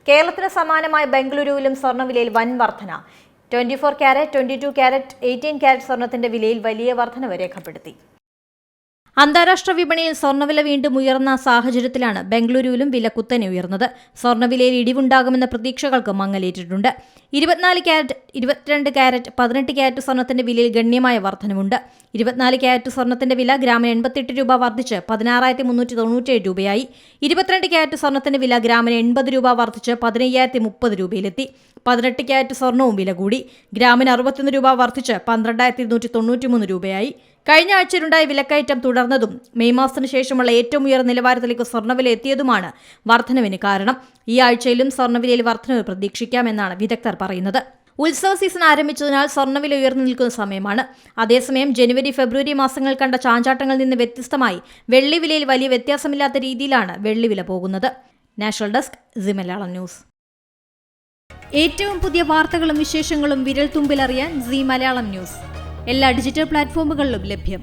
കേരളത്തിന് സമാനമായ ബംഗളൂരുവിലും സ്വർണ്ണവിലയിൽ വൻ വർധന. 24 കാരറ്റ്, 22 കാരറ്റ്, 18 കാരറ്റ് സ്വർണത്തിന്റെ വിലയിൽ വലിയ വർധനവ് രേഖപ്പെടുത്തി. അന്താരാഷ്ട്ര വിപണിയിൽ സ്വർണ്ണവില വീണ്ടും ഉയർന്ന സാഹചര്യത്തിലാണ് ബംഗളൂരുവിലും വില കുത്തനെ ഉയർന്നത്. സ്വർണ്ണവിലയിൽ ഇടിവുണ്ടാകുമെന്ന പ്രതീക്ഷകൾക്ക് മങ്ങലേറ്റിട്ടുണ്ട്. 24 കാരറ്റ്, 22 കാരറ്റ്, 18 കാരറ്റ് സ്വർണത്തിന്റെ വിലയിൽ ഗണ്യമായ വർധനവുണ്ട്. 24 കാരറ്റ് സ്വർണത്തിന്റെ വില ഗ്രാമിന് 88 രൂപ വർദ്ധിച്ച് 16,397 രൂപയായി. 22 കാരറ്റ് സ്വർണത്തിന്റെ വില ഗ്രാമിന് 80 രൂപ വർദ്ധിച്ച് 15,030 രൂപയിലെത്തി. 18 കാരറ്റ് സ്വർണവും വില കൂടി. ഗ്രാമിന് 61 രൂപ വർദ്ധിച്ച് 12,293 രൂപയായി. കഴിഞ്ഞ ആഴ്ചയിലുണ്ടായ വിലക്കയറ്റം തുടർന്നതും മെയ് മാസത്തിന് ശേഷമുള്ള ഏറ്റവും ഉയർന്ന നിലവാരത്തിലേക്ക് സ്വർണ്ണവില എത്തിയതുമാണ് വർധനവിന് കാരണം. ഈ ആഴ്ചയിലും സ്വർണ്ണവിലയിൽ വർധനവ് പ്രതീക്ഷിക്കാമെന്നാണ് വിദഗ്ധർ പറയുന്നത്. ഉത്സവ സീസൺ ആരംഭിച്ചതിനാൽ സ്വർണ്ണവില ഉയർന്നു നിൽക്കുന്ന സമയമാണ്. അതേസമയം ജനുവരി, ഫെബ്രുവരി മാസങ്ങൾ കണ്ട ചാഞ്ചാട്ടങ്ങളിൽ നിന്ന് വ്യത്യസ്തമായി വെള്ളിവിലയിൽ വലിയ വ്യത്യാസമില്ലാത്ത രീതിയിലാണ് വെള്ളിവില പോകുന്നത്. National desk, C Malayalam news. ഏറ്റവും പുതിയ വാർത്തകളും വിശേഷങ്ങളും വിരൽ തുമ്പിലറിയാൻ സി മലയാളം ന്യൂസ് എല്ലാ ഡിജിറ്റൽ പ്ലാറ്റ്ഫോമുകളിലും ലഭ്യം.